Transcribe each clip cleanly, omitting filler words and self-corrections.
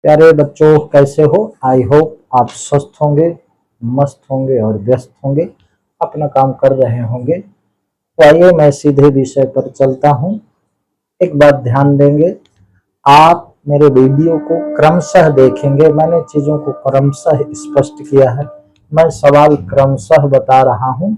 प्यारे बच्चों, कैसे हो? आई होप आप स्वस्थ होंगे, मस्त होंगे और व्यस्त होंगे, अपना काम कर रहे होंगे। तो आइए मैं सीधे विषय पर चलता हूँ। एक बात ध्यान देंगे, आप मेरे वीडियो को क्रमशः देखेंगे। मैंने चीजों को क्रमशः स्पष्ट किया है। मैं सवाल क्रमशः बता रहा हूँ,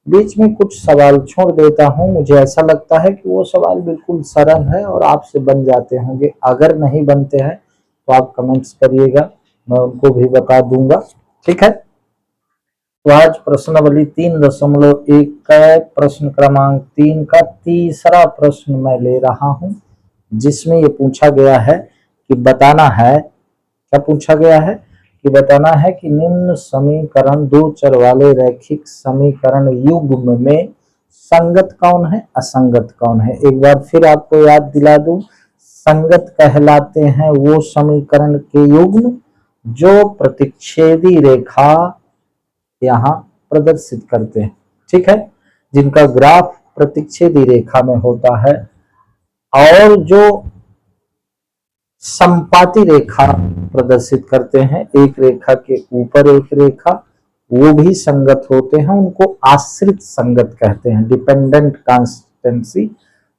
बीच में कुछ सवाल छोड़ देता हूँ। मुझे ऐसा लगता है कि वो सवाल बिल्कुल सरल है और आपसे बन जाते होंगे। अगर नहीं बनते हैं तो आप कमेंट्स करिएगा, मैं उनको भी बता दूंगा। ठीक है, तो आज प्रश्नावली 3.1 का प्रश्न क्रमांक 3 का तीसरा प्रश्न मैं ले रहा हूं, जिसमें ये पूछा गया है कि बताना है, क्या पूछा गया है कि बताना है कि निम्न समीकरण दो चर वाले रैखिक समीकरण युग्म में संगत कौन है, असंगत कौन है। एक बार फिर आपको याद दिला दूं, संगत कहलाते हैं वो समीकरण के युग्म जो प्रतिच्छेदी रेखा यहाँ प्रदर्शित करते हैं। ठीक है, जिनका ग्राफ प्रतिच्छेदी रेखा में होता है, और जो संपाती रेखा प्रदर्शित करते हैं, एक रेखा के ऊपर एक रेखा, वो भी संगत होते हैं। उनको आश्रित संगत कहते हैं, डिपेंडेंट कॉन्स्टेंसी।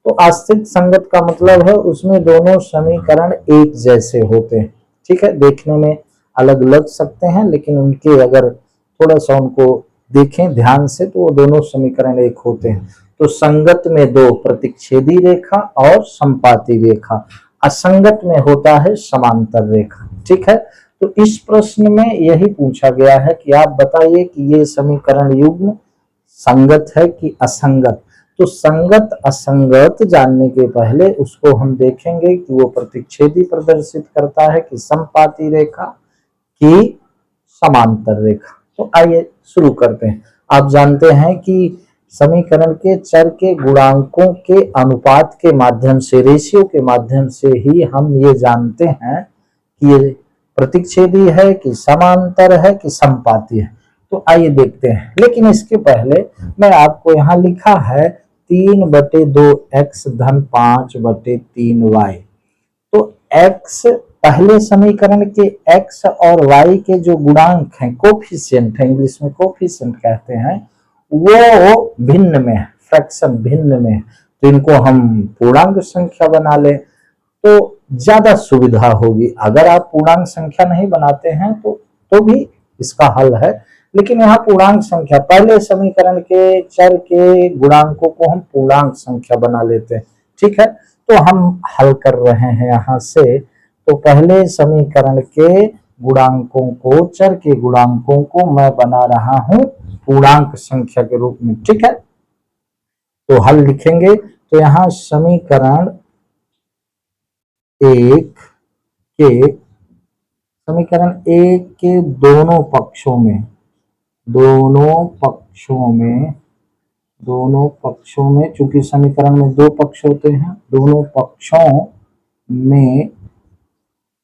तो आश्रित संगत का मतलब है उसमें दोनों समीकरण एक जैसे होते हैं। ठीक है, देखने में अलग लग सकते हैं, लेकिन उनके अगर थोड़ा सा उनको देखें ध्यान से तो वो दोनों समीकरण एक होते हैं। तो संगत में दो, प्रतिच्छेदी रेखा और संपाती रेखा। असंगत में होता है समांतर रेखा। ठीक है, तो इस प्रश्न में यही पूछा गया है कि आप बताइए कि ये समीकरण युग्म संगत है कि असंगत। तो संगत असंगत जानने के पहले उसको हम देखेंगे कि वो प्रतिच्छेदी प्रदर्शित करता है कि संपाती रेखा की समांतर रेखा। तो आइए शुरू करते हैं। आप जानते हैं कि समीकरण के चर के गुणांकों के अनुपात के माध्यम से, रेशियो के माध्यम से ही हम ये जानते हैं कि ये प्रतिच्छेदी है कि समांतर है कि संपाती है। तो आइए देखते हैं, लेकिन इसके पहले मैं आपको यहाँ लिखा है 3/2x धन 5/3y। तो x पहले समीकरण के x और y के जो गुणांक हैं, कोफिशिएंट है, इंग्लिश में कोफिशिएंट कहते हैं, वो भिन्न में है, फ्रैक्शन भिन्न में है। तो इनको हम पूर्णांक संख्या बना ले तो ज्यादा सुविधा होगी। अगर आप पूर्णांक संख्या नहीं बनाते हैं तो भी इसका हल है, लेकिन यहाँ पूर्णांक संख्या, पहले समीकरण के चर के गुणांकों को हम पूर्णांक संख्या बना लेते हैं। ठीक है, तो हम हल कर रहे हैं यहाँ से। तो पहले समीकरण के गुणांकों को, चर के गुणांकों को मैं बना रहा हूं पूर्णांक संख्या के रूप में। ठीक है, तो हल लिखेंगे। तो यहाँ समीकरण एक के दोनों पक्षों में चूंकि समीकरण में दो पक्ष होते हैं, दोनों पक्षों में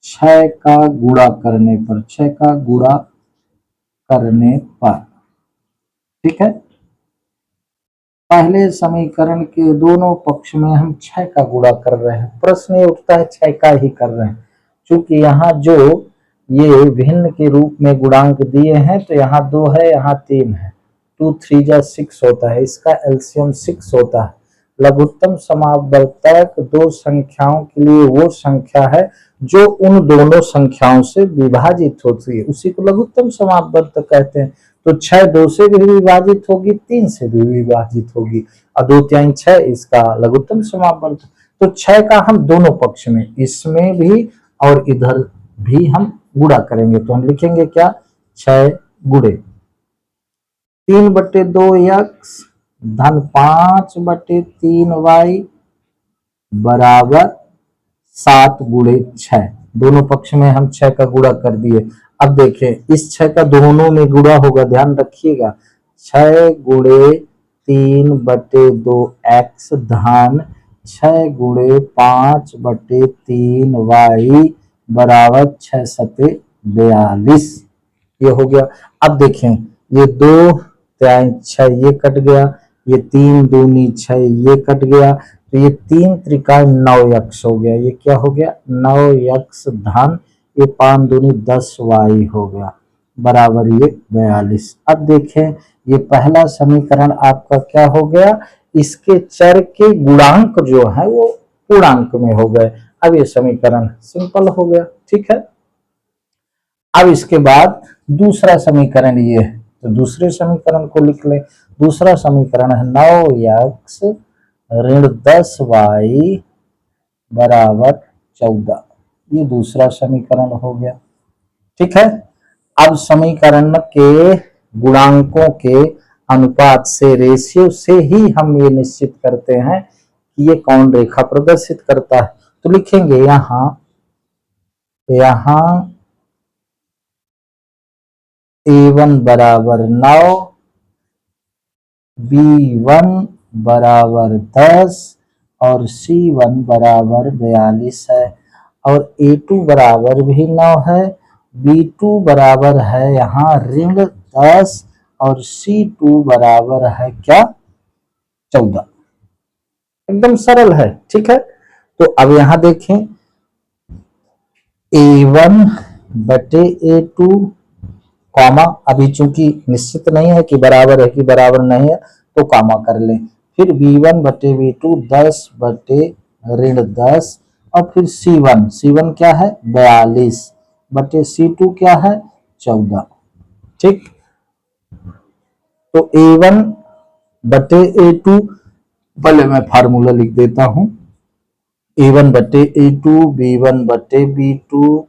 6 का गुणा करने पर, ठीक है, पहले समीकरण के दोनों पक्ष में हम 6 का गुणा कर रहे हैं। प्रश्न ये उठता है 6 का ही कर रहे हैं, चूंकि यहाँ जो ये भिन्न के रूप में गुणांक दिए हैं, तो यहाँ 2 है, यहाँ 3 है, 2 3 जा 6 होता है, इसका एलसीएम 6 होता है। लघुत्तम समावर्तक दो संख्याओं के लिए वो संख्या है जो उन दोनों संख्याओं से विभाजित होती है, उसी को लघुत्तम समावर्तक कहते हैं। तो 6 2 से भी विभाजित होगी, 3 से भी विभाजित होगी, और 2 3 6 इसका लघुत्तम समावर्तक। तो 6 का हम दोनों पक्ष में, इसमें भी और इधर भी हम गुणा करेंगे। तो हम लिखेंगे क्या, 6 गुणे 3/2x धन 5/3y बराबर 7 गुणे 6। दोनों पक्ष में हम 6 का गुणा कर दिए। अब देखें, इस 6 का दोनों में गुणा होगा, ध्यान रखिएगा। 6 गुणे 3/2x धन 6 गुणे 5/3y बराबर 6 सते 42। ये हो गया। अब देखें, ये 2 3 6 ये कट गया, ये 3 दूनी 6 ये कट गया, तो ये 3 त्रिकाल 9x हो गया। ये क्या हो गया, 9x धन ये 5 दूनी 10y हो गया बराबर ये 42। अब देखें ये पहला समीकरण आपका क्या हो गया, इसके चर के गुणांक जो है वो पूर्णांक में हो गए। अब ये समीकरण सिंपल हो गया, ठीक है। अब इसके बाद दूसरा समीकरण ये है, तो दूसरे समीकरण को लिख लें। दूसरा समीकरण है 9x ऋण 10y बराबर 14। ये दूसरा समीकरण हो गया, ठीक है। अब समीकरण के गुणांकों के अनुपात से, रेशियो से ही हम ये निश्चित करते हैं कि ये कौन रेखा प्रदर्शित करता है। तो लिखेंगे यहां A1 बराबर 9, B1 बराबर 10 और C1 बराबर 42 है, और A2 बराबर भी 9 है, B2 बराबर है यहाँ ऋण 10 और C2 बराबर है क्या, 14। एकदम सरल है, ठीक है। तो अब यहां देखें A1 बटे A2 कॉमा, अभी चूंकि निश्चित नहीं है कि बराबर है कि बराबर नहीं है तो कॉमा कर लें। फिर B1 बटे B2 10 बटे ऋण 10 और फिर C1 क्या है 42 बटे C2 क्या है 14, ठीक। तो A1 बटे A2, पहले मैं फार्मूला लिख देता हूं, A1 बटे A2, B1 बटे B2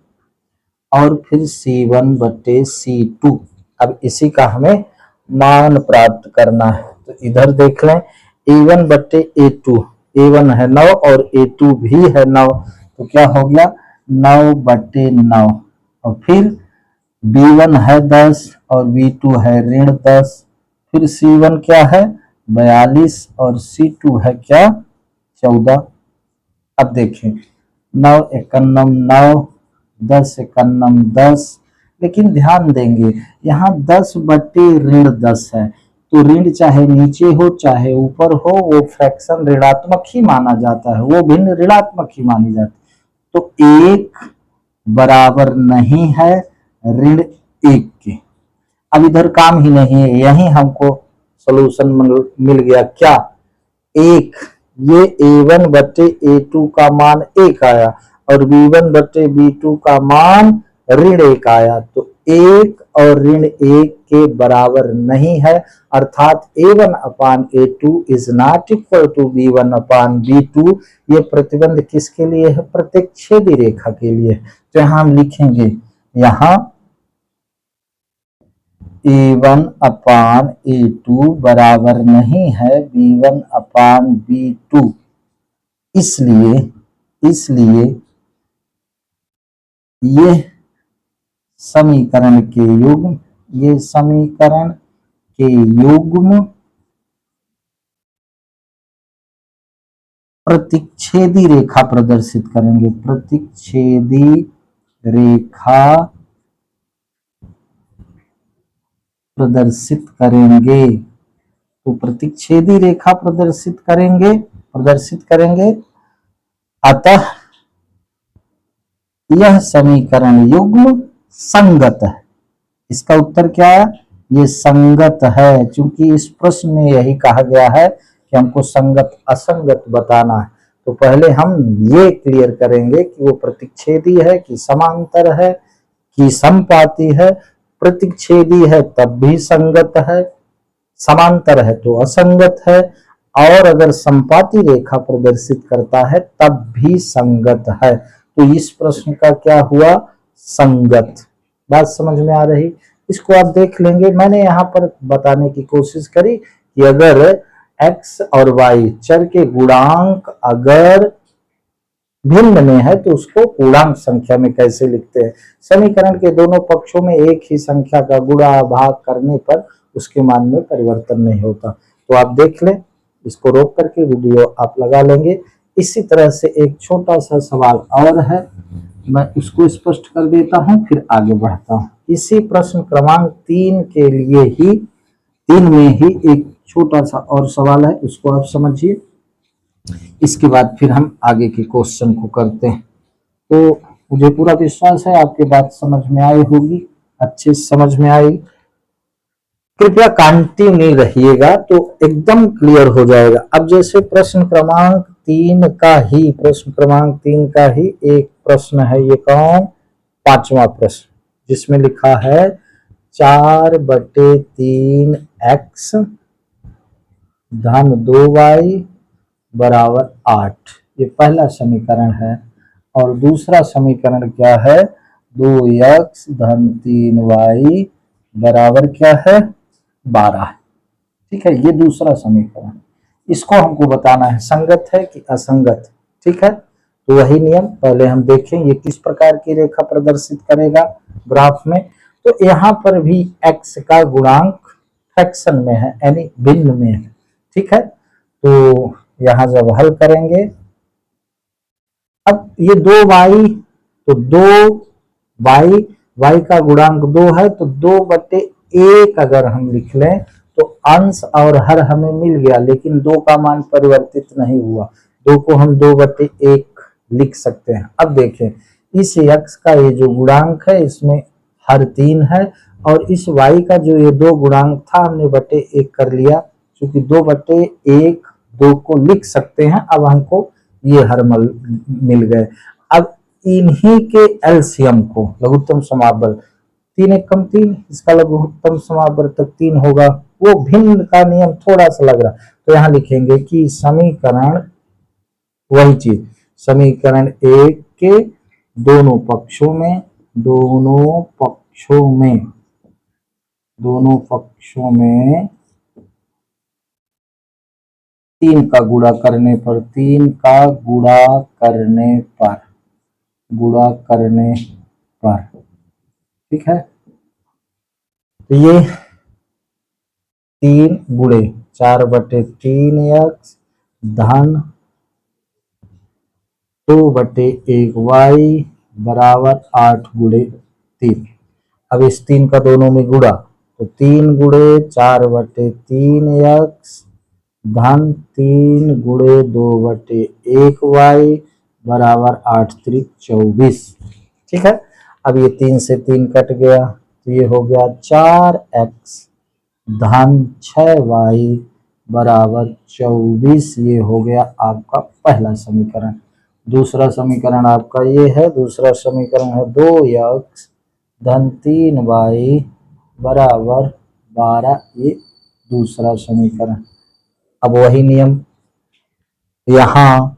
और फिर C1 बटे C2। अब इसी का हमें मान प्राप्त करना है, तो इधर देख लें A1 बटे A2, A1 है 9 और A2 भी है 9, तो क्या हो गया 9 बटे 9, और फिर B1 है 10 और B2 है ऋण 10, फिर C1 क्या है 42 और C2 है क्या 14। अब देखें 9 एकन्नम 9, 10 एकन्नम 10, लेकिन ध्यान देंगे यहाँ 10 बटे ऋण 10 है, तो ऋण चाहे नीचे हो चाहे ऊपर हो वो फ्रैक्शन ऋणात्मक ही माना जाता है, वो भिन्न ऋणात्मक ही मानी जाती है। तो एक बराबर नहीं है ऋण 1 के। अब इधर काम ही नहीं है, यही हमको सोल्यूशन मिल गया क्या, 1। ये A1 बटे A2 का मान 1 आया और B1 बटे B2 का मान ऋण 1 आया, तो 1 और ऋण 1 के बराबर नहीं है, अर्थात A1 upon A2 is not equal to B1 upon B2। ये प्रतिबंध किसके लिए है, प्रतिच्छेदी रेखा के लिए। तो यहां हम लिखेंगे यहां A1 अपान A2 बराबर नहीं है B1 अपान B2, इसलिए ये समीकरण के युग्म प्रतिच्छेदी रेखा प्रदर्शित करेंगे, प्रतिच्छेदी रेखा प्रदर्शित करेंगे। तो प्रतिच्छेदी रेखा प्रदर्शित करेंगे, अतः यह समीकरण युग्म संगत है। इसका उत्तर क्या है, ये संगत है, क्योंकि इस प्रश्न में यही कहा गया है कि हमको संगत असंगत बताना है। तो पहले हम ये क्लियर करेंगे कि वो प्रतिच्छेदी है कि समांतर है कि समपाती है। प्रतिच्छेदी है तब भी संगत है, समांतर है तो असंगत है, और अगर संपाती रेखा प्रदर्शित करता है तब भी संगत है। तो इस प्रश्न का क्या हुआ, संगत। बात समझ में आ रही, इसको आप देख लेंगे। मैंने यहाँ पर बताने की कोशिश करी कि अगर x और y चर के गुणांक अगर भिन्न में है तो उसको पूर्णांक संख्या में कैसे लिखते हैं। समीकरण के दोनों पक्षों में एक ही संख्या का गुणा भाग करने पर उसके मान में परिवर्तन नहीं होता। तो आप देख लें, इसको रोक करके वीडियो आप लगा लेंगे। इसी तरह से एक छोटा सा सवाल और है, मैं इसको स्पष्ट कर देता हूं फिर आगे बढ़ता हूं। इसी प्रश्न क्रमांक 3 के लिए ही 3 में ही एक छोटा सा और सवाल है, उसको आप समझिए, इसके बाद फिर हम आगे के क्वेश्चन को करते हैं। तो मुझे पूरा विश्वास है आपके बात समझ में आई होगी, अच्छे से समझ में आई। कृपया कंटिन्यू रहिएगा तो एकदम क्लियर हो जाएगा। अब जैसे प्रश्न क्रमांक 3 का ही एक प्रश्न है, ये कौन, 5वां प्रश्न, जिसमें लिखा है 4/3x धन 2y बराबर 8, ये पहला समीकरण है। और दूसरा समीकरण क्या है, 2x धन 3y बराबर क्या है, 12। ठीक है, ये दूसरा समीकरण, इसको हमको बताना है संगत है कि असंगत। ठीक है, तो वही नियम पहले हम देखें ये किस प्रकार की रेखा प्रदर्शित करेगा ग्राफ में। तो यहाँ पर भी x का गुणांक फ्रैक्शन में है, यानी भिन्न में है। ठीक है, तो यहाँ जब हल करेंगे, अब ये 2y, तो 2y, y का गुणांक 2 है, तो 2/1 अगर हम लिख लें तो अंश और हर हमें मिल गया, लेकिन 2 का मान परिवर्तित नहीं हुआ, 2 को हम 2/1 लिख सकते हैं। अब देखें इस x का ये जो गुणांक है इसमें हर 3 है, और इस y का जो ये 2 गुणांक था हमने बटे 1 कर लिया, क्योंकि 2/1 2 को लिख सकते हैं। अब हमको ये हर मिल गए। अब इन्हीं के एलसीएम को, लघुत्तम समापबल, 3 × 3, इसका लघुत्तम समापवर्तक 3 होगा। वो भिन्न का नियम थोड़ा सा लग रहा, तो यहाँ लिखेंगे कि समीकरण, वही चीज, समीकरण 1 के दोनों पक्षों में 3 का गुणा करने पर, ठीक है, तो ये 3 गुणे 4/3x धन 2/1y बराबर 8 गुणे 3। अब इस 3 का दोनों में गुणा, तो 3 गुणे 4/3x धन 3 गुणे 2/1y बराबर 8 × 3 = 24। ठीक है, अब ये 3 से 3 कट गया, तो ये हो गया 4x धन 6y बराबर 24। ये हो गया आपका पहला समीकरण। दूसरा समीकरण आपका ये है, दूसरा समीकरण है 2x धन 3y बराबर 12, ये दूसरा समीकरण। अब वही नियम, यहाँ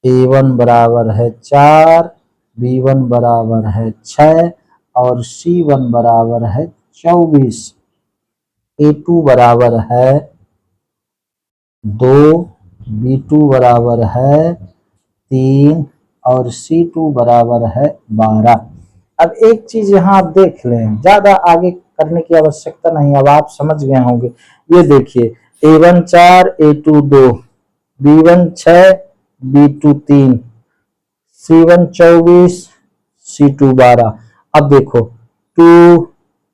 a1 बराबर है 4, b1 बराबर है 6 और c1 बराबर है 24, a2 बराबर है 2, b2 बराबर है 3 और c2 बराबर है 12। अब एक चीज यहाँ आप देख लें, ज्यादा आगे करने की आवश्यकता नहीं, अब आप समझ गए होंगे। ये देखिए a1 4, a2 2, b1 6, b2 3, c1 24, c2 12। अब देखो 2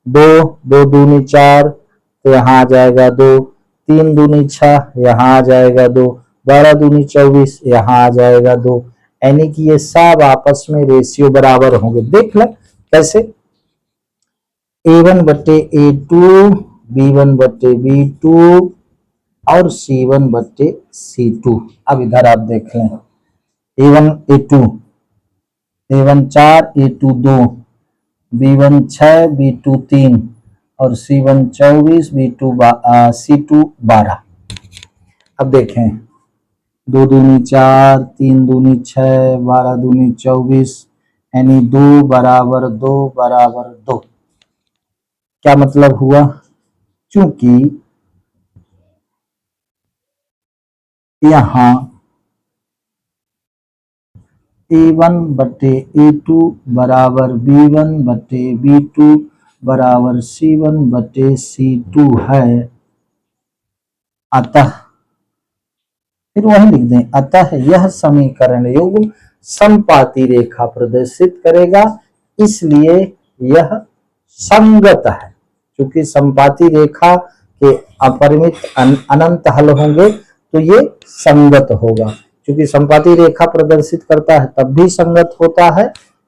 2 2 दूनी 4, तो यहाँ आ जाएगा 2, 3 दूनी 6, यहाँ आ जाएगा 2, 12 दूनी 24, यहाँ आ जाएगा 2, यानी कि ये सब आपस में रेशियो बराबर होंगे। देख लें कैसे, a1/a2, b1/b2 और c1/c2। अब इधर आप देख लें, a1 a2, a1 4, a2 2, b1 6, b2 3 और c1 24, c2 12। अब देखें 2 दूनी 4, 3 दूनी 6, 12 दूनी 24, यानी 2 बराबर 2 बराबर 2। क्या मतलब हुआ, क्योंकि यहाँ a1/a2 बराबर b1/b2 बराबर c1/c2 है। अतः, फिर वही लिख दें, अतः यह समीकरण युग्म समपाती रेखा प्रदर्शित करेगा, इसलिए यह संगत है। क्योंकि समपाती रेखा के अपरिमित अनंत हल होंगे तो ये संगत होगा, क्योंकि संपाती रेखा प्रदर्शित करता है तब भी संगत होता है,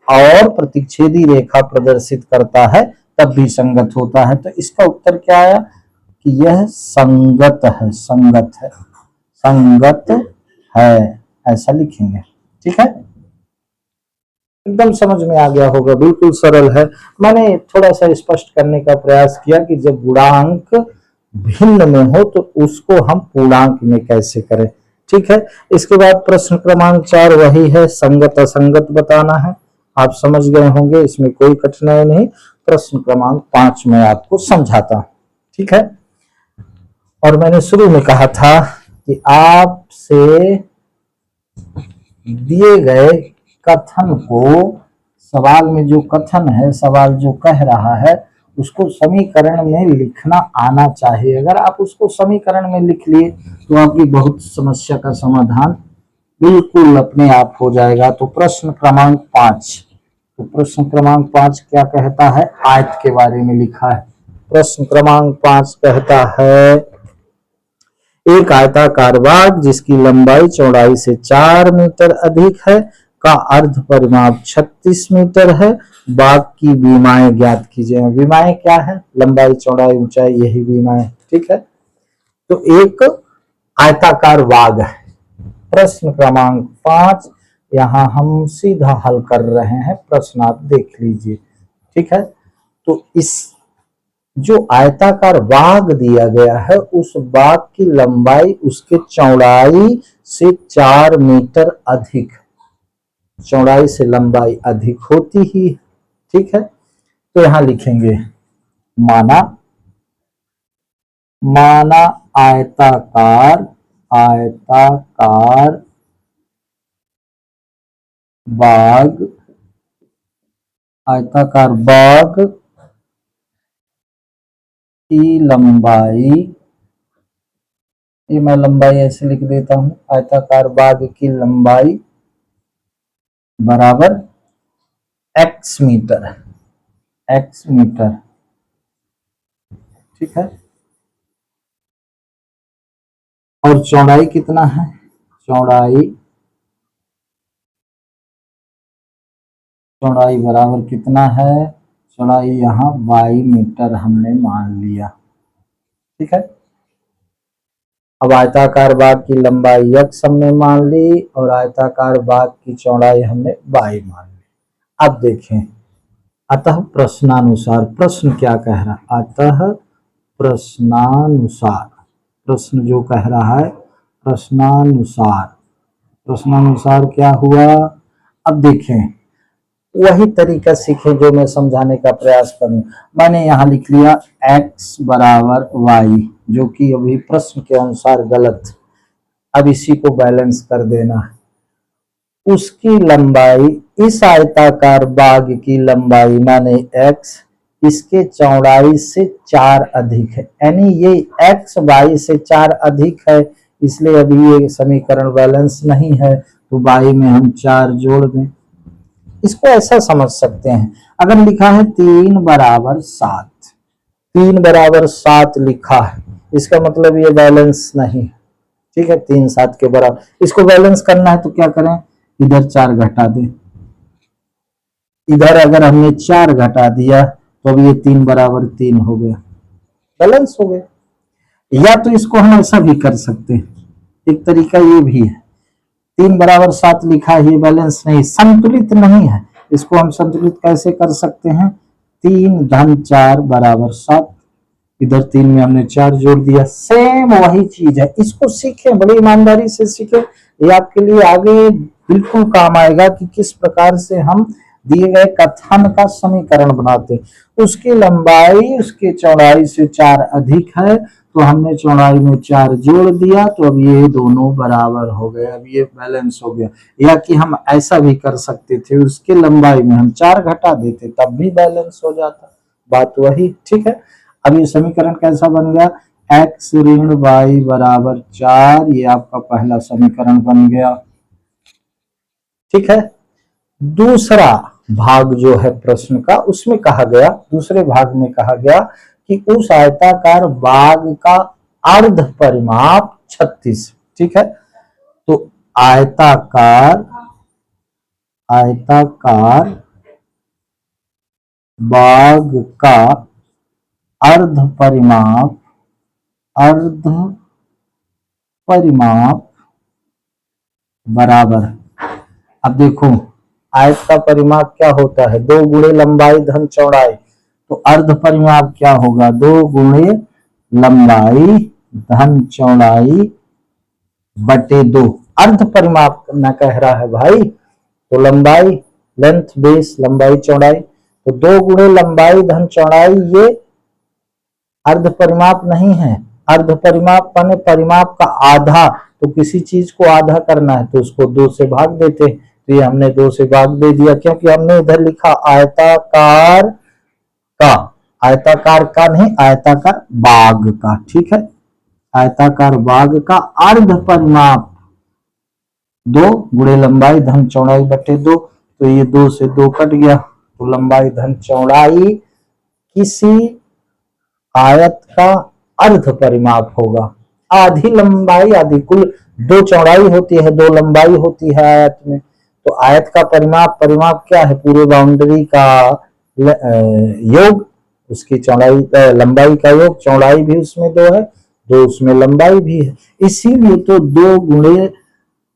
और प्रतिच्छेदी रेखा प्रदर्शित करता है तब भी संगत होता है। तो इसका उत्तर क्या आया कि यह संगत है, संगत है, संगत है, ऐसा लिखेंगे। ठीक है, एकदम समझ में आ गया होगा, बिल्कुल सरल है। मैंने थोड़ा सा स्पष्ट करने का प्रयास किया कि जब गुणांक भिन्न में हो तो उसको हम पूर्णांक में कैसे करें। ठीक है, इसके बाद प्रश्न क्रमांक 4 वही है, संगत असंगत बताना है। आप समझ गए होंगे, इसमें कोई कठिनाई नहीं। प्रश्न क्रमांक 5 में आपको समझाता हूं। ठीक है, और मैंने शुरू में कहा था कि आपसे दिए गए कथन को, सवाल में जो कथन है, सवाल जो कह रहा है उसको समीकरण में लिखना आना चाहिए। अगर आप उसको समीकरण में लिख लिए तो आपकी बहुत समस्या का समाधान बिल्कुल अपने आप हो जाएगा। तो प्रश्न क्रमांक 5, तो प्रश्न क्रमांक 5 क्या कहता है, आयत के बारे में लिखा है। प्रश्न क्रमांक 5 कहता है, एक आयताकार बाग जिसकी लंबाई चौड़ाई से 4 मीटर अधिक है का अर्ध परिमाप 36 मीटर है, बाग की विमाएं ज्ञात कीजिए। विमाएं क्या है, लंबाई चौड़ाई ऊंचाई, यही विमाएं। ठीक है, तो एक आयताकार बाग है। प्रश्न क्रमांक 5 यहां हम सीधा हल कर रहे हैं, प्रश्न आप देख लीजिए। ठीक है, तो इस जो आयताकार बाग दिया गया है उस बाग की लंबाई उसके चौड़ाई से 4 मीटर अधिक, चौड़ाई से लंबाई अधिक होती ही। ठीक है, तो यहां लिखेंगे माना, माना आयताकार, आयताकार बाग, आयताकार बाग की लंबाई, ये मैं लंबाई ऐसे लिख देता हूं, आयताकार बाग की लंबाई बराबर x मीटर, x मीटर। ठीक है, और चौड़ाई कितना है, चौड़ाई, चौड़ाई बराबर कितना है, चौड़ाई यहां 22 मीटर हमने मान लिया। ठीक है, अब आयताकार बाग की लंबाई x हमने मान ली और आयताकार बाग की चौड़ाई हमने 22 मान ली। अब देखें, अतः प्रश्नानुसार, प्रश्न क्या कह रहा है, अतः प्रश्नानुसार, प्रश्न जो कह रहा है प्रश्नानुसार, प्रश्नानुसार क्या हुआ। अब देखें, वही तरीका सीखें जो मैं समझाने का प्रयास करूं। मैंने यहां लिख लिया x बराबर y, जो कि अभी प्रश्न के अनुसार गलत। अब इसी को बैलेंस कर देना है। उसकी लंबाई, इस आयताकार बाग की लंबाई माने x, इसके चौड़ाई से 4 अधिक है, यानी ये x y से 4 अधिक है, इसलिए अभी ये समीकरण बैलेंस नहीं है, तो y में हम 4 जोड़ दें। इसको ऐसा समझ सकते हैं, अगर लिखा है 3 बराबर 7, 3 बराबर 7 लिखा है, इसका मतलब ये बैलेंस नहीं है। ठीक है, 3 7 के बराबर, इसको बैलेंस करना है तो क्या करें, इधर 4 घटा दें, इधर अगर हमने 4 घटा दिया तो अब ये 3 बराबर 3 हो गया, बैलेंस हो गया। या तो इसको हम ऐसा भी कर सकते हैं, एक तरीका ये भी है, 3 बराबर 7 लिखा है, ये बैलेंस नहीं, संतुलित नहीं है। इसको हम संतुलित कैसे कर सकते हैं, 3 धन 4 बराबर 7, इधर 3 में हमने 4 जोड़ दिया, सेम वही चीज है। इसको सीखें, बड़ी ईमानदारी से सीखें, ये आपके लिए आगे बिल्कुल काम आएगा कि किस प्रकार से हम दिए गए कथन का समीकरण बनाते। उसकी लंबाई उसके चौड़ाई से 4 अधिक है, तो हमने चौड़ाई में 4 जोड़ दिया, तो अब ये दोनों बराबर हो गए, अब ये बैलेंस हो गया। या कि हम ऐसा भी कर सकते थे, उसके लंबाई में हम 4 घटा देते तब भी बैलेंस हो जाता, बात वही। ठीक है, अब ये समीकरण कैसा बन गया, x ऋण y बराबर 4, ये आपका पहला समीकरण बन गया। ठीक है, दूसरा भाग जो है प्रश्न का, उसमें कहा गया, दूसरे भाग में कहा गया कि उस आयताकार बाग का अर्ध परिमाप 36। ठीक है, तो आयताकार बाग का अर्ध परिमाप बराबर। अब देखो आयत का परिमाप क्या होता है, 2 गुणे लंबाई धन चौड़ाई, तो अर्ध परिमाप क्या होगा, 2 गुणे लंबाई धन चौड़ाई बटे 2। अर्ध परिमाप न कह रहा है भाई, तो लंबाई लेंथ बेस लंबाई चौड़ाई, तो 2 गुणे लंबाई धन चौड़ाई ये अर्ध परिमाप नहीं है। अर्ध परिमाप माने परिमाप का आधा, तो किसी चीज को आधा करना है तो उसको 2 से भाग देते हैं, तो ये हमने 2 से भाग दे दिया, क्योंकि हमने इधर लिखा आयताकार का नहीं, आयताकार बाग का। ठीक है, आयताकार बाग का अर्ध परिमाप 2 गुणे लंबाई धन चौड़ाई बटे 2, तो ये 2 से 2 कट गया, तो लंबाई धन चौड़ाई किसी आयत का अर्ध परिमाप होगा। आधी लंबाई आधी, कुल 2 चौड़ाई होती है 2 लंबाई होती है आयत में, तो आयत का परिमाप क्या है, पूरे बाउंड्री का योग, उसकी चौड़ाई लंबाई का योग, चौड़ाई भी उसमें 2 है, 2 उसमें लंबाई भी है, इसीलिए तो 2 गुणे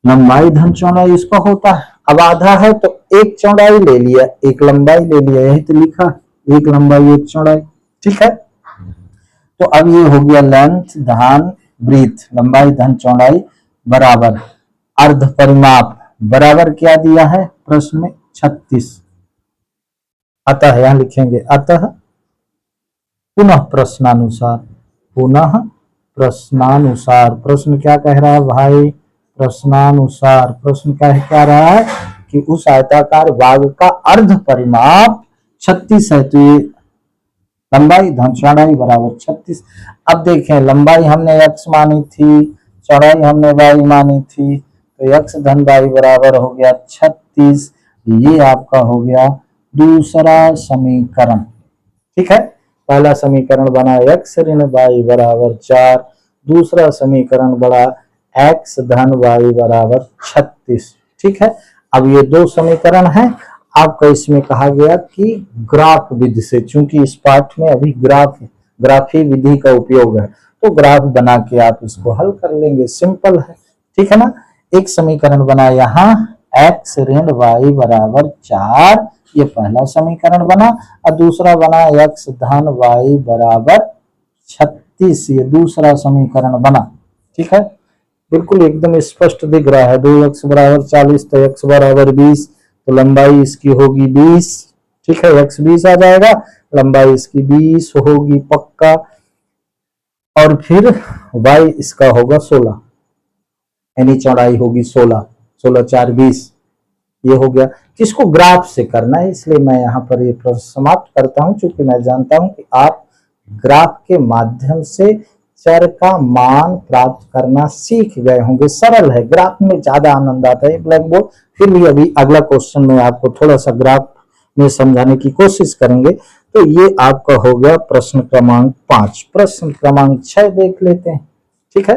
लंबाई धन चौड़ाई इसका होता है। अब आधा है तो 1 चौड़ाई ले लिया 1 लंबाई ले लिया, यही तो लिखा 1 लंबाई 1 चौड़ाई। ठीक है, तो अब ये हो गया लेंथ धन ब्रीथ, लंबाई धन चौड़ाई बराबर अर्ध परिमाप बराबर क्या दिया है प्रश्न में 36। अतः यहां लिखेंगे अतः पुनः प्रश्नानुसार, प्रश्न क्या कह रहा है भाई, प्रश्नानुसार प्रश्न कह रहा है कि उस आयताकार बाग का अर्ध परिमाप 36 है, तो ये लंबाई धन चौड़ाई बराबर 36। अब देखें लंबाई हमने x मानी थी, चौड़ाई हमने y मानी थी, तो x धन y बराबर हो गया 36। ये आपका हो गया दूसरा समीकरण। ठीक है, पहला समीकरण बना x ऋण y बराबर 4, दूसरा समीकरण बड़ा x धन y बराबर 36। ठीक है, अब ये 2 समीकरण है। आपका इसमें कहा गया कि ग्राफ विधि से, चूंकि इस पाठ में अभी ग्राफी विधि का उपयोग है, तो ग्राफ बना के आप इसको हल कर लेंगे, सिंपल है। ठीक है ना, एक समीकरण बना यहाँ x ऋण y बराबर 4, ये पहला समीकरण बना, और दूसरा बना x धन y बराबर 36, ये दूसरा समीकरण बना। ठीक है, बिल्कुल एकदम स्पष्ट दिख रहा है। 2x बराबर 40 तो x बराबर 20, तो लंबाई इसकी होगी 20। ठीक है, x 20 आ जाएगा, लंबाई इसकी 20 होगी पक्का, और फिर y इसका होगा 16, यानी चौड़ाई होगी 16, 16 4 20, ये हो गया। इसको ग्राफ से करना है, इसलिए मैं यहाँ पर ये प्रश्न समाप्त करता हूँ, क्योंकि मैं जानता हूँ कि आप ग्राफ के माध्यम से चर का मान प्राप्त करना सीख गए होंगे। सरल है, ग्राफ में ज्यादा आनंद आता है ब्लैक बोर्ड। फिर भी अभी अगला क्वेश्चन में आपको थोड़ा सा ग्राफ में समझाने की कोशिश करेंगे। तो ये आपका हो गया प्रश्न क्रमांक 5। प्रश्न क्रमांक 6 देख लेते हैं। ठीक है,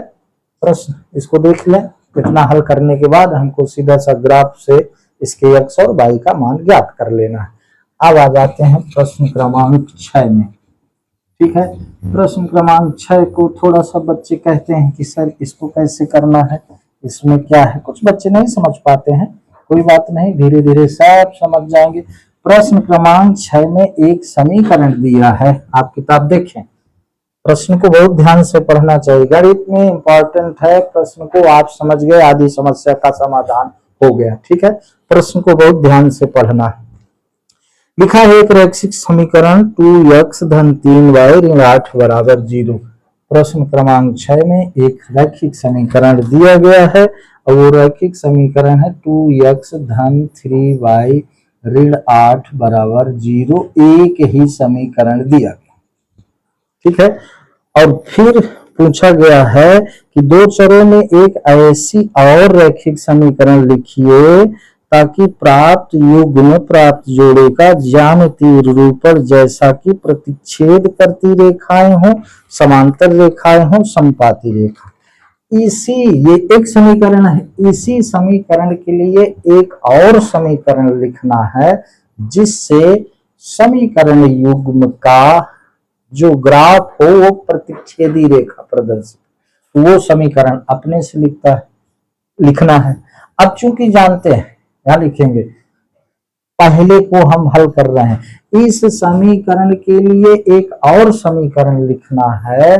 प्रश्न इसको देख लें, इतना हल करने के बाद हमको सीधा सा ग्राफ से इसके x और y का मान ज्ञात कर लेना है। अब आ जाते हैं प्रश्न क्रमांक 6 में। ठीक है, प्रश्न क्रमांक 6 को थोड़ा सा बच्चे कहते हैं कि सर इसको कैसे करना है, इसमें क्या है, कुछ बच्चे नहीं समझ पाते हैं, कोई बात नहीं, धीरे धीरे सब समझ जाएंगे। प्रश्न क्रमांक 6 में एक समीकरण दिया है, आप किताब देखें, प्रश्न को बहुत ध्यान से पढ़ना चाहिए, गणित में इंपॉर्टेंट है। प्रश्न को आप समझ गए, आधी समस्या का समाधान हो गया। ठीक है, प्रश्न को बहुत ध्यान से पढ़ना है। लिखा है एक रैखिक समीकरण 2x धन 3y ऋण 8 बराबर 0। प्रश्न क्रमांक 6 में एक रैखिक समीकरण दिया गया है, और वो रैखिक समीकरण है 2x धन 3y ऋण 8 बराबर 0। एक ही समीकरण दिया गया। ठीक है, और फिर पूछा गया है कि 2 चरों में एक ऐसी और रैखिक समीकरण लिखिए ताकि प्राप्त युग्म प्राप्त जोड़े का ज्यामितीय रूपण जैसा कि प्रतिच्छेद करती रेखाएं हो, समांतर रेखाएं हो, समपाती रेखा। इसी, ये एक समीकरण है, इसी समीकरण के लिए एक और समीकरण लिखना है जिससे समीकरण युग्म का जो ग्राफ हो वो प्रतिच्छेदी रेखा प्रदर्शित, वो समीकरण अपने से लिखना है। अब चूंकि जानते हैं, यहां लिखेंगे पहले को हम हल कर रहे हैं, इस समीकरण के लिए एक और समीकरण लिखना है,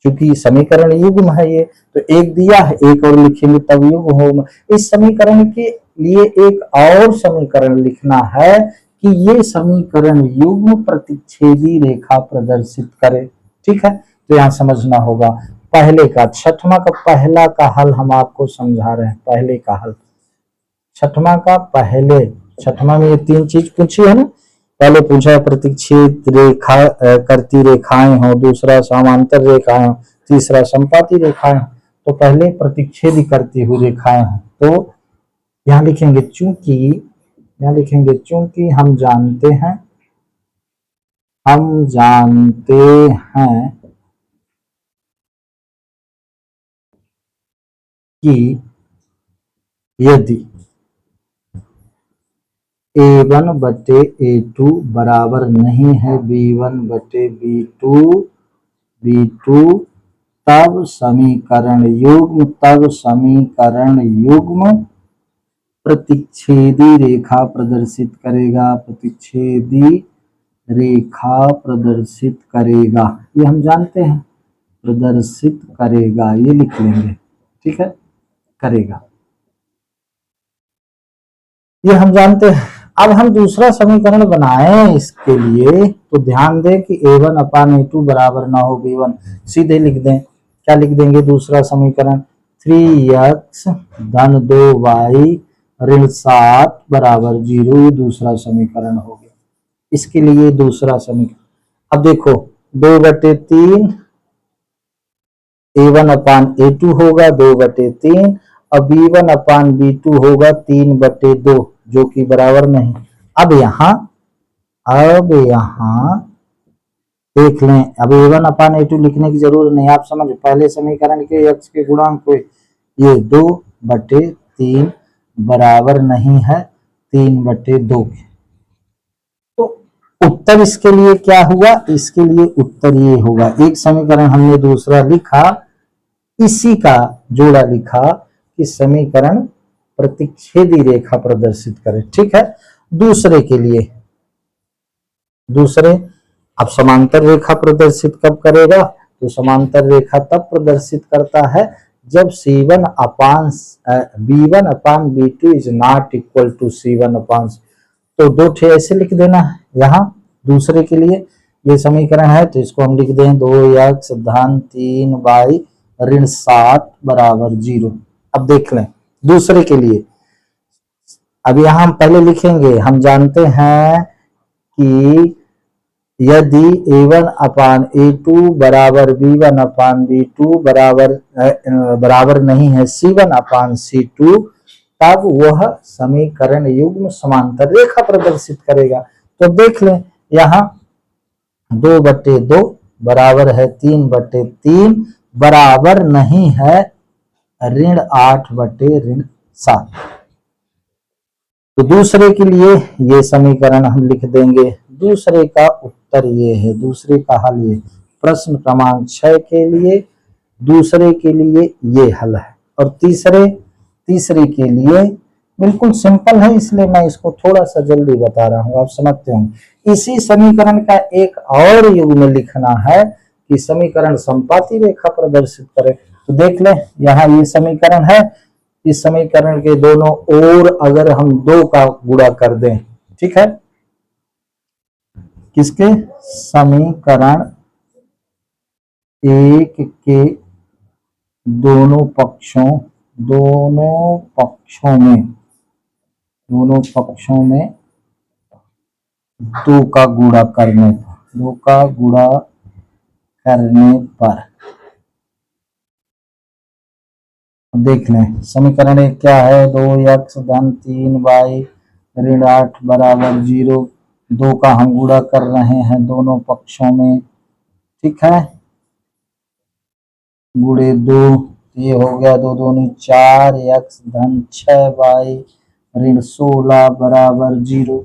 क्योंकि समीकरण युग्म है ये, तो एक दिया है, एक और लिखेंगे तब युग्म होगा। इस समीकरण के लिए एक और समीकरण लिखना है कि ये समीकरण युग्म प्रतिच्छेदी रेखा प्रदर्शित करे। ठीक है, तो यहां समझना होगा पहले का, छठवां का पहला का हल हम आपको समझा रहे हैं। पहले का हल, छठवां का पहले, छठवां में ये तीन चीज पूछी है ना, पहले पूछा है प्रतिच्छेद रेखा करती रेखाएं हो, दूसरा समांतर रेखाएं हो, तीसरा संपाती रेखाएं हो। तो पहले प्रतिच्छेद करती हुई रेखाएं हो, तो यहां लिखेंगे चूंकि, यहां लिखेंगे चूंकि हम जानते हैं कि यदि A1 बटे A2 बराबर नहीं है B1 बटे B2 तब समीकरण युग्म प्रतिच्छेदी रेखा प्रदर्शित करेगा, प्रतिच्छेदी रेखा प्रदर्शित करेगा, ये हम जानते हैं, प्रदर्शित करेगा, ये लिख लेंगे। ठीक है, करेगा, ये हम जानते हैं। अब हम दूसरा समीकरण बनाएं इसके लिए, तो ध्यान दें कि A1 अपान A2 बराबर ना हो B1, सीधे लिख दें। क्या लिख देंगे दूसरा समीकरण, 3x धन 2y ऋण 7 बराबर 0, दूसरा समीकरण हो गया। इसके लिए दूसरा समीकरण, अब देखो 2/3 A1 अपान A2 होगा 2/3, और B1 अपान B2 होगा 3/2, जो कि बराबर नहीं। अब यहां देख लें, अब A1 अपान A2 लिखने की जरूरत नहीं, आप समझ, पहले समीकरण के x के गुणांक को ये 2/3 बराबर नहीं है 3/2 के। तो उत्तर इसके लिए क्या हुआ, इसके लिए उत्तर ये होगा, एक समीकरण हमने दूसरा लिखा, इसी का जोड़ा लिखा कि समीकरण प्रतिच्छेदी रेखा प्रदर्शित करे। ठीक है, दूसरे के लिए, दूसरे, अब समांतर रेखा प्रदर्शित कब करेगा, तो समांतर रेखा तब प्रदर्शित करता है जब B1 upon B2 is not equal to C1 upon, तो दो ठे ऐसे लिख देना है। यहाँ दूसरे के लिए ये समीकरण है, तो इसको हम लिख दें 2x धन 3y ऋण 7 बराबर 0। अब देख लें दूसरे के लिए, अब यहां हम पहले लिखेंगे, हम जानते हैं कि यदि A1 अपान A2 बराबर B1 अपान B2 बराबर नहीं है C1 अपान C2, तब वह समीकरण युग्म समांतर रेखा प्रदर्शित करेगा। तो देख लें, यहाँ 2/2 बराबर है 3/3 बराबर नहीं है ऋण 8/7। तो दूसरे के लिए ये समीकरण हम लिख देंगे, दूसरे का उत्तर ये है, दूसरे का हल ये, प्रश्न क्रमांक 6 के लिए दूसरे के लिए ये हल है। और तीसरे के लिए बिल्कुल सिंपल है, इसलिए मैं इसको थोड़ा सा जल्दी बता रहा हूं, आप समझते होंगे। इसी समीकरण का एक और युग्म लिखना है कि समीकरण संपाती रेखा प्रदर्शित करे। तो देख लें, यहाँ ये समीकरण है, इस समीकरण के दोनों ओर अगर हम 2 का गुणा कर दें, ठीक है, किसके, समीकरण 1 के दोनों पक्षों में 2 का गुणा करने पर देख लें, समीकरण 1 क्या है, 2x धन 3y ऋण 8 बराबर 0, 2 का हम गुणा कर रहे हैं दोनों पक्षों में, ठीक है, गुणे 2 ये हो गया 2 दूनी 4 x धन 6y ऋण 16 बराबर 0।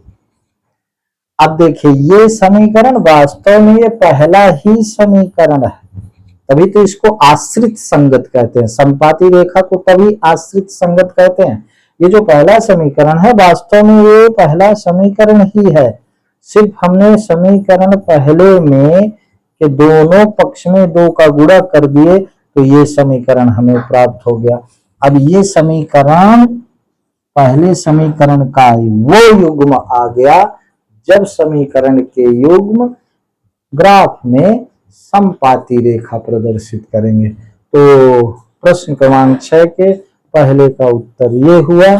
अब देखिए ये समीकरण वास्तव में ये पहला ही समीकरण है, तभी तो इसको आश्रित संगत कहते हैं। संपाती रेखा को तभी आश्रित संगत कहते हैं। ये जो पहला समीकरण है वास्तव में ये पहला समीकरण ही है, सिर्फ हमने समीकरण पहले में के दोनों पक्ष में 2 का गुणा कर दिए तो ये समीकरण हमें प्राप्त हो गया। अब ये समीकरण पहले समीकरण का वो युग्म आ गया जब समीकरण के युग्म ग्राफ में समपाती रेखा प्रदर्शित करेंगे। तो प्रश्न क्रमांक 6 के पहले का उत्तर ये हुआ,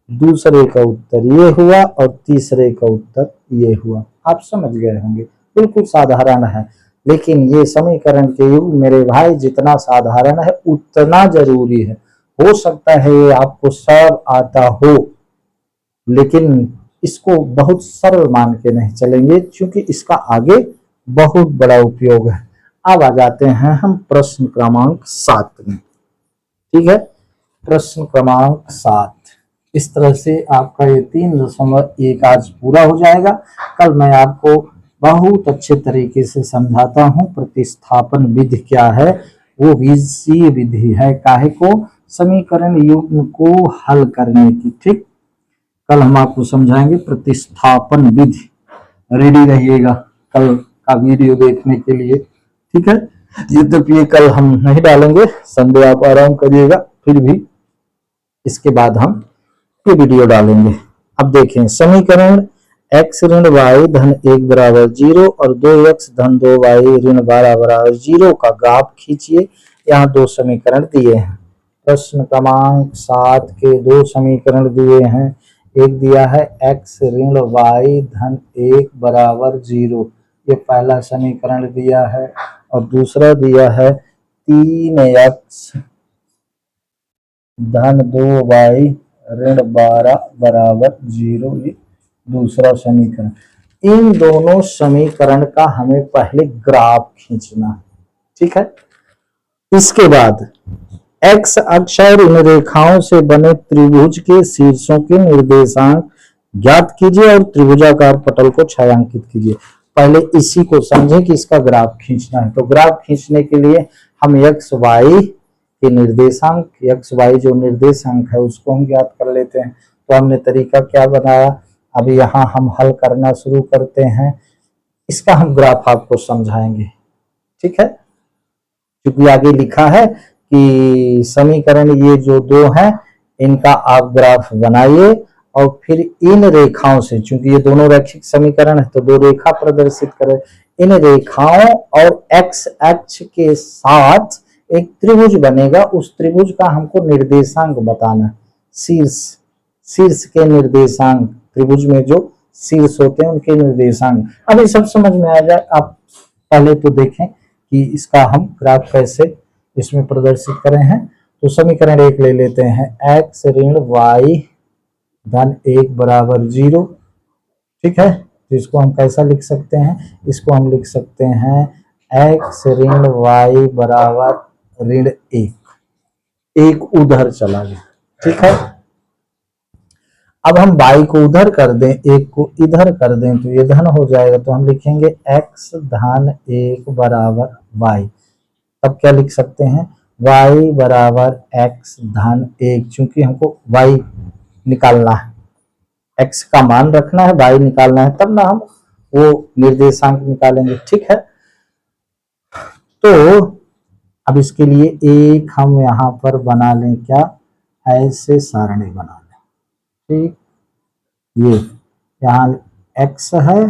दूसरे का उत्तर ये हुआ और तीसरे का उत्तर ये हुआ। आप समझ गए होंगे, बिल्कुल साधारण है, लेकिन ये समीकरण के युग मेरे भाई जितना साधारण है उतना जरूरी है। हो सकता है ये आपको सब आता हो, लेकिन इसको बहुत सरल मान के नहीं चलेंगे क्योंकि इसका आगे बहुत बड़ा उपयोग है। अब आ जाते हैं हम प्रश्न क्रमांक 7 में। ठीक है, प्रश्न क्रमांक 7 इस तरह से आपका ये 3.1 आज पूरा हो जाएगा। कल मैं आपको बहुत अच्छे तरीके से समझाता हूँ प्रतिस्थापन विधि क्या है। वो बीजीय विधि है काहे को, समीकरण युग्म को हल करने की। ठीक, कल हम आपको समझाएंगे प्रतिस्थापन विधि। रेडी रहिएगा कल का वीडियो देखने के लिए। ठीक है, यद्यपि ये कल हम नहीं डालेंगे, संडे आप आराम करिएगा, फिर भी इसके बाद हम ये वीडियो डालेंगे। अब देखें समीकरण x ऋण y धन 1 बराबर 0 और 2x धन 2y ऋण 12 बराबर 0 का ग्राफ खींचिए। यहाँ 2 समीकरण दिए हैं। प्रश्न क्रमांक 7 के 2 समीकरण दिए हैं। एक दिया है x ऋण y धन 1 बराबर 0, ये पहला समीकरण दिया है, और दूसरा दिया है 3x धन 2y ऋण 12 बराबर 0, ये दूसरा समीकरण। इन दोनों समीकरण का हमें पहले ग्राफ खींचना है। ठीक है, इसके बाद x अक्ष और इन रेखाओं से बने त्रिभुज के शीर्षों के निर्देशांक ज्ञात कीजिए और त्रिभुजाकार पटल को छायांकित कीजिए। पहले इसी को समझें कि इसका ग्राफ खींचना है। तो ग्राफ खींचने के लिए हम x y के निर्देशांक, x y जो निर्देशांक है उसको हम ज्ञात कर लेते हैं। तो हमने तरीका क्या बनाया, अब यहाँ हम हल करना शुरू करते हैं। इसका हम ग्राफ आपको समझाएंगे। ठीक है, क्योंकि आगे लिखा है कि समीकरण ये जो 2 हैं इनका आप ग्राफ बनाइए और फिर इन रेखाओं से, चूंकि ये दोनों रैखिक समीकरण है तो 2 रेखा प्रदर्शित करें। इन रेखाओं और x अक्ष के साथ एक त्रिभुज बनेगा, उस त्रिभुज का हमको निर्देशांक बताना है। शीर्ष के निर्देशांक, त्रिभुज में जो शीर्ष होते हैं उनके निर्देशांक। अब ये सब समझ में आ जाए, आप पहले तो देखें कि इसका हम ग्राफ कैसे इसमें प्रदर्शित करें हैं। तो समीकरण 1 ले लेते हैं, x ऋण y धन 1 बराबर 0। ठीक है, तो इसको हम कैसा लिख सकते हैं, इसको हम लिख सकते हैं x ऋण y बराबर ऋण 1 उधर चला गया। ठीक है, अब हम y को उधर कर दें, 1 को इधर कर दें तो ये धन हो जाएगा। तो हम लिखेंगे x धन 1 बराबर y। तब क्या लिख सकते हैं, y बराबर x धन 1, चूंकि हमको y निकालना है, x का मान रखना है, y निकालना है, तब ना हम वो निर्देशांक निकालेंगे। ठीक है, तो अब इसके लिए एक हम यहाँ पर बना लें, क्या ऐसे सारणी बना लें। ठीक, ये यहाँ x है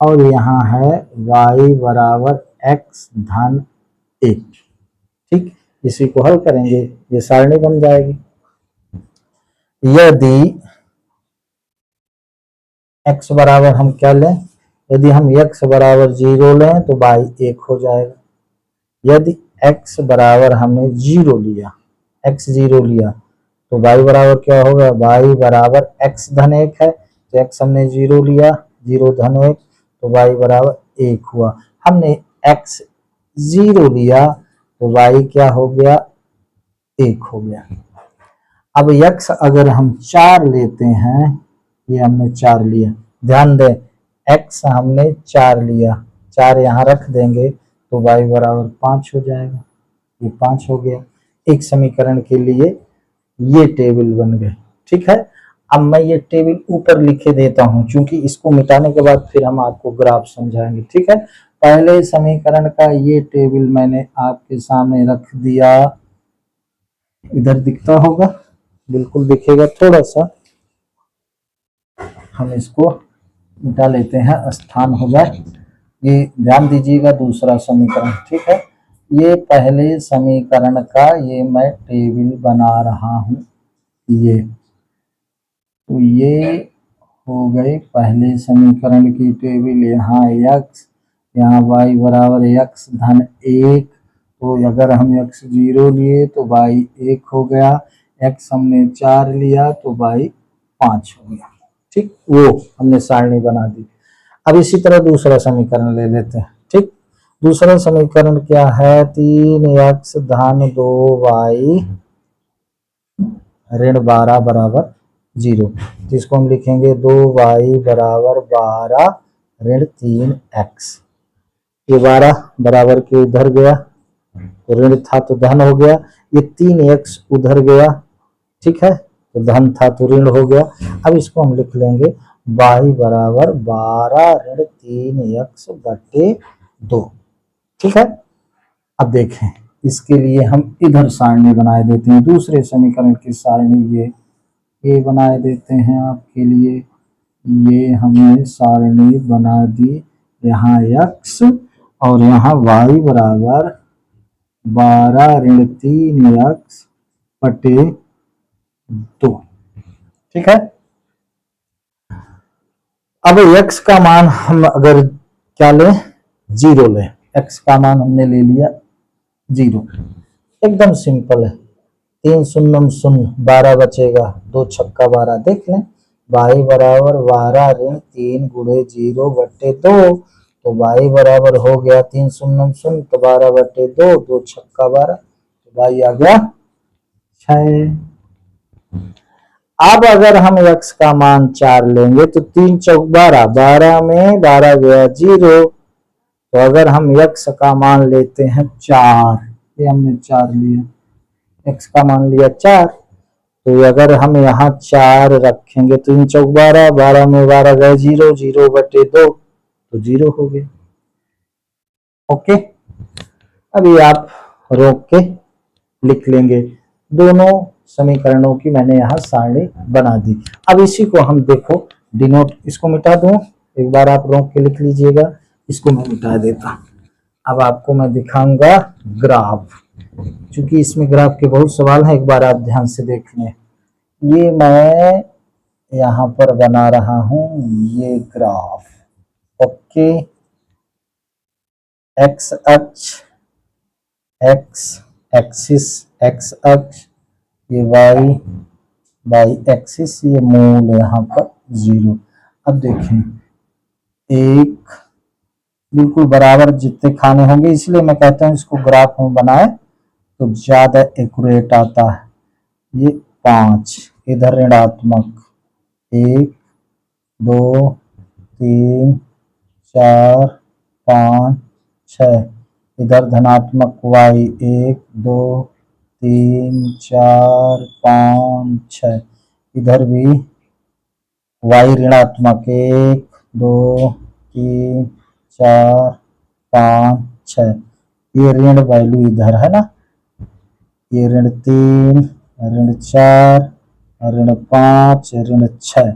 और यहाँ है y बराबर x धन 1। ठीक, इसी को हल करेंगे, ये सारणी बन जाएगी। यदि x बराबर हम क्या लें, यदि हम x बराबर 0 लें तो y 1 हो जाएगा। यदि x बराबर हमने 0 लिया, x 0 लिया तो y बराबर क्या होगा, y बराबर x धन 1 है, तो x हमने 0 लिया, 0 धन 1 तो y बराबर 1 हुआ। हमने x 0 लिया तो y क्या हो गया, 1 हो गया। अब x अगर हम 4 लेते हैं, ये हमने 4 लिया, ध्यान दें x हमने 4 लिया, 4 यहाँ रख देंगे तो y बराबर 5 हो जाएगा, ये 5 हो गया। एक समीकरण के लिए ये टेबल बन गए, ठीक है। अब मैं ये टेबल ऊपर लिखे देता हूं, क्योंकि इसको मिटाने के बाद फिर हम आपको ग्राफ समझाएंगे, ठीक है। पहले समीकरण का ये टेबल मैंने आपके सामने रख दिया, इधर दिखता होगा, बिल्कुल दिखेगा, थोड़ा सा हम इसको मिटा लेते हैं, स्थान हो जाए। ये ध्यान दीजिएगा, दूसरा समीकरण, ठीक है। ये पहले समीकरण का ये मैं टेबल बना रहा हूं, ये तो ये हो गए पहले समीकरण की टेबल। यहाँ x, यहाँ y बराबर x धन 1, तो अगर हम x 0 लिए तो y 1 हो गया, x हमने 4 लिया तो y 5 हो गया, ठीक। वो हमने सारणी बना दी। अब इसी तरह दूसरा समीकरण ले लेते हैं, ठीक। दूसरा समीकरण क्या है, 3x धन 2y ऋण 12 बराबर 0, जिसको हम लिखेंगे 2y बराबर 12 ऋण 3x। ये 12 बराबर के उधर गया तो ऋण था तो धन हो गया, ये 3x उधर गया, ठीक है, तो धन था तो ऋण हो गया। अब इसको हम लिख लेंगे y बराबर 12 ऋण 3x बटे 2, ठीक है। अब देखें, इसके लिए हम इधर सारणी बनाए देते हैं, दूसरे समीकरण की सारणी ये बनाए देते हैं आपके लिए। ये हमने सारणी बना दी, यहाँ x और यहाँ y बराबर 12 ऋण 3x बटे 2, ठीक है। अब x का मान हम अगर क्या लें, 0 लें, x का मान हमने ले लिया 0, एकदम सिंपल है, 3 शून्य शून्य, 12 बचेगा, 2 छक्का 12, देख लें y बराबर 12 ऋण 3 गुणे 0 बटे 2, तो y बराबर हो गया 3 शून्य शून्य, तो 12 बटे 2, 2 छक्का 12, तो y आ गया 6। अब अगर हम x का मान 4 लेंगे तो 3 चौक 12, 12 में 12 गया 0, तो अगर हम x का मान लेते हैं 4, ये हमने 4 लिया, x का मान लिया 4, तो अगर हम यहाँ 4 रखेंगे तो 3 चौक 12, 12 में 12 गए 0, 0 बटे 2, तो 0 हो गया, ओके। अभी आप रोक के लिख लेंगे, दोनों समीकरणों की मैंने यहाँ सारणी बना दी। अब इसी को हम देखो डिनोट, इसको मिटा दूं, एक बार आप रोक के लिख लीजिएगा, इसको मैं मिटा देता। अब आपको मैं दिखाऊंगा ग्राफ, क्योंकि इसमें ग्राफ के बहुत सवाल हैं, एक बार आप ध्यान से देख लें। ये मैं यहाँ पर बना रहा हूं ये ग्राफ, ओके। एक्स अक्ष, एक्स एक्सिस, एक्स अक्ष, ये वाई एक्सिस, ये मूल यहाँ पर 0। अब देखें, एक बिल्कुल बराबर जितने खाने होंगे, इसलिए मैं कहता हूँ इसको ग्राफ में बनाए तो ज्यादा एक्यूरेट आता है। ये 5 इधर ऋणात्मक, 1 2 3 4 5 6, इधर धनात्मक y 1 2 3 4 5 6, इधर भी y ऋणात्मक 1 2 3 4 5 6, ये ऋण वैल्यू इधर है ना, ये ऋण 3 ऋण 4 ऋण 5 ऋण 6,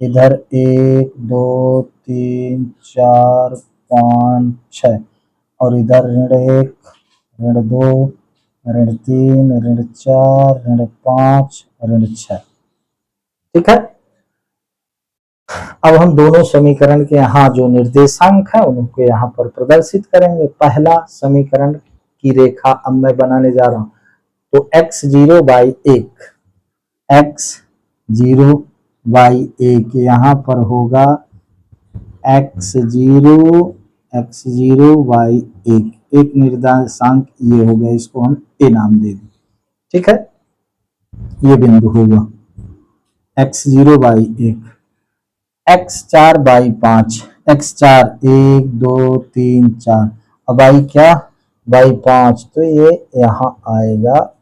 इधर 1 2 3 4 5 6, और इधर ऋण 1 ऋण 2 ऋण 3 ऋण 4 ऋण 5 ऋण 6, ठीक है। अब हम दोनों समीकरण के यहाँ जो निर्देशांक है उनको यहाँ पर प्रदर्शित करेंगे। पहला समीकरण की रेखा अब मैं बनाने जा रहा हूं, तो x0 y 1, x0 y 1 यहाँ पर होगा x0 y 1, एक निर्देशांक ये हो गया, इसको हम ए नाम दे दें। ठीक है, ये बिंदु होगा x0 by 1, x4 by 5, x4 1 2 3 4 और बाई क्या बाई 5, तो ये यहाँ आएगा,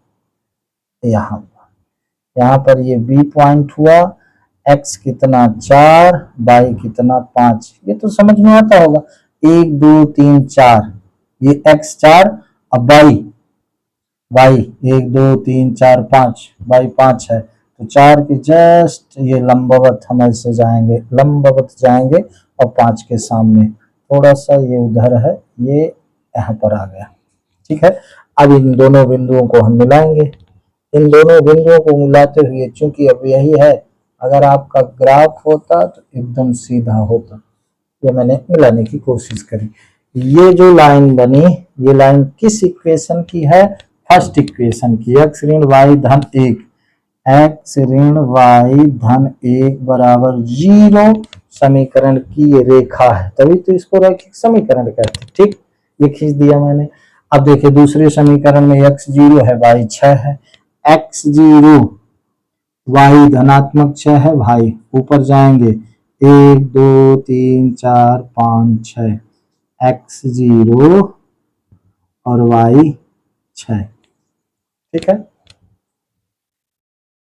यहाँ पर ये बी पॉइंट हुआ, x कितना 4 बाई कितना 5, ये तो समझ में आता होगा, 1 2 3 4, ये x4 अब बाई 1 2 3 4 5 बाई 5 है, तो 4 के जस्ट ये लंबवत हम ऐसे जाएंगे, लंबवत जाएंगे और 5 के सामने थोड़ा सा ये उधर है, ये यहाँ पर आ गया। ठीक है, अब इन दोनों बिंदुओं को हम मिलाएंगे, इन दोनों बिंदुओं को मिलाते हुए, चूंकि अब यही है, अगर आपका ग्राफ होता तो एकदम सीधा होता, ये मैंने मिलाने की कोशिश करी। ये जो लाइन बनी, ये लाइन किस इक्वेशन की है, फर्स्ट इक्वेशन की, x ऋण y धन 1, x ऋण y धन 1 बराबर 0 समीकरण की ये रेखा है, तभी तो इसको रैखिक समीकरण कहते हैं। ठीक, ये खींच दिया मैंने। अब देखिए दूसरे समीकरण में x 0 है, y 6 है, x 0 y धनात्मक 6 है भाई, ऊपर जाएंगे 1 2 3 4 5 6, x 0 और y 6। ठीक है,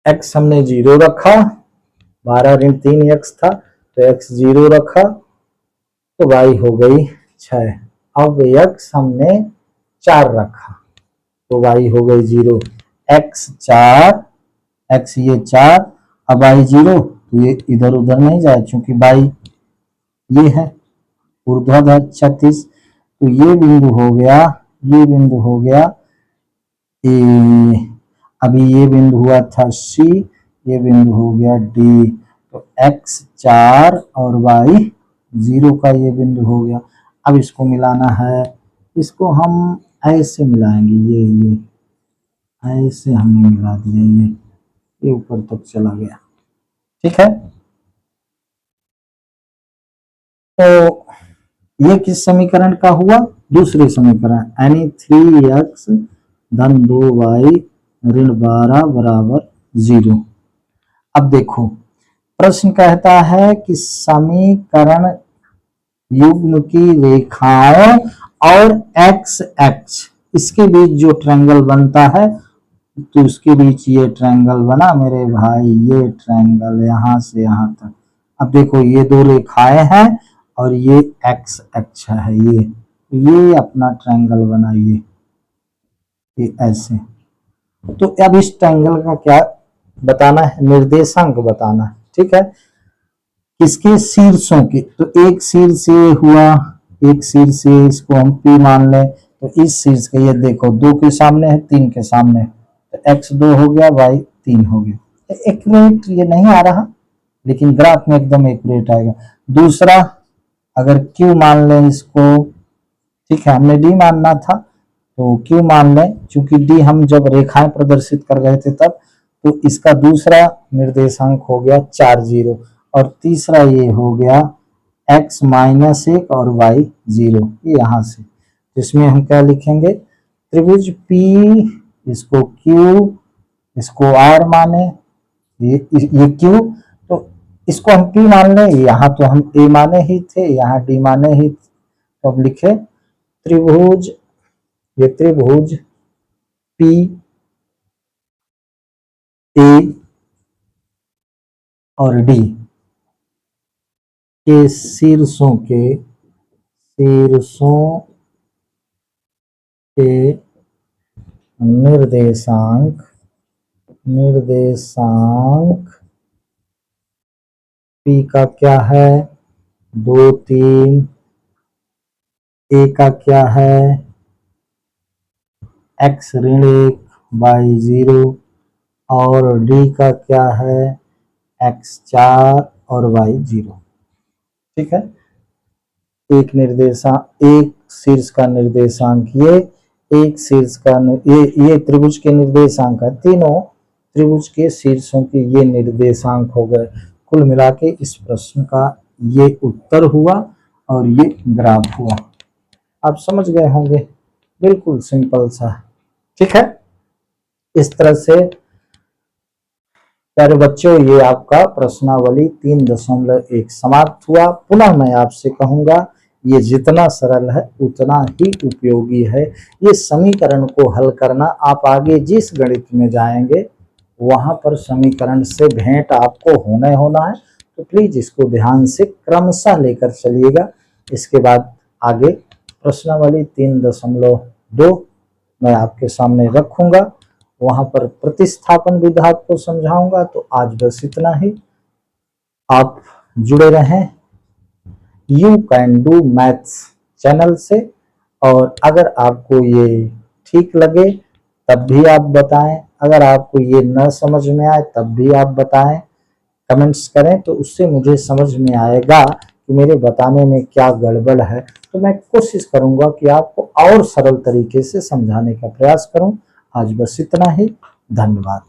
x हमने 0 रखा, 12 ऋण 3x था तो x 0 रखा, तो y हो गई 6। अब x हमने 4 रखा तो y हो गई 0, x 4, x ये 4, अब y 0, तो ये इधर उधर नहीं जाए, चूंकि y ये है ऊर्ध्वाधर 36, तो ये बिंदु हो गया, ये बिंदु हो गया ए, अभी ये बिंदु हुआ था C, ये बिंदु हो गया D, तो x 4 और y 0 का ये बिंदु हो गया। अब इसको मिलाना है, इसको हम ऐसे मिलाएंगे, ये ऐसे हमने मिला दिया, ये ऊपर तक चला गया। ठीक है, तो ये किस समीकरण का हुआ, दूसरे समीकरण, यानी 3x धन 2y ऋण 12 बराबर 0। अब देखो प्रश्न कहता है कि समीकरण युग्म की रेखाओं और x अक्ष इसके बीच जो ट्रायंगल बनता है, तो उसके बीच ये ट्रायंगल बना मेरे भाई, ये ट्रायंगल यहाँ से यहाँ तक। अब देखो ये दो रेखाएं हैं और ये x अक्ष है, ये अपना ट्रायंगल बना, ये ऐसे। तो अब इस ट्रायंगल का क्या बताना है, निर्देशांक बताना है। ठीक है, किसके शीर्षों के, तो एक शीर्ष ये हुआ, एक शीर्ष इसको हम P मान लें, तो इस शीर्ष के ये देखो 2 के सामने है, 3 के सामने, तो x 2 हो गया, y 3 हो गया। एक्यूरेट ये नहीं आ रहा, लेकिन ग्राफ में एकदम एक्यूरेट आएगा। दूसरा अगर Q मान लें इसको, ठीक है, हमने D मानना था तो Q मान लें, क्योंकि D हम जब रेखाएं प्रदर्शित कर रहे थे तब, तो इसका दूसरा निर्देशांक हो गया 4 0, और तीसरा ये हो गया x -1 और y 0, ये यहाँ से। इसमें हम क्या लिखेंगे, त्रिभुज P, इसको Q, इसको R माने, ये Q, तो इसको हम P मान लें, यहाँ तो हम A माने ही थे, यहाँ D माने ही थे, तो अब लिखे त्रिभुज, ये त्रिभुज P A और D के शीर्षों के निर्देशांक P का क्या है 2 3, A का क्या है x ऋण 1 बाई 0, और D का क्या है x 4 और y 0। ठीक है, एक शीर्ष का निर्देशांक ये, एक शीर्ष का ये त्रिभुज के निर्देशांक है, तीनों त्रिभुज के शीर्षों के ये निर्देशांक हो गए। कुल मिला के इस प्रश्न का ये उत्तर हुआ और ये ग्राफ हुआ। आप समझ गए होंगे। बिल्कुल सिंपल सा। ठीक है, इस तरह से प्यारे बच्चों ये आपका प्रश्नावली 3.1 समाप्त हुआ। पुनः मैं आपसे कहूंगा ये जितना सरल है उतना ही उपयोगी है। ये समीकरण को हल करना, आप आगे जिस गणित में जाएंगे वहां पर समीकरण से भेंट आपको होना है, तो प्लीज इसको ध्यान से क्रमशः लेकर चलिएगा। इसके बाद आगे प्रश्नावली 3.2 मैं आपके सामने रखूंगा, वहां पर प्रतिस्थापन विधा को समझाऊंगा। तो आज बस इतना ही। आप जुड़े रहें you can do maths channel से, और अगर आपको ये ठीक लगे तब भी आप बताएं, अगर आपको ये न समझ में आए तब भी आप बताएं, कमेंट्स करें, तो उससे मुझे समझ में आएगा कि मेरे बताने में क्या गड़बड़ है। तो मैं कोशिश करूंगा कि आपको और सरल तरीके से समझाने का प्रयास करूं। आज बस इतना ही। धन्यवाद।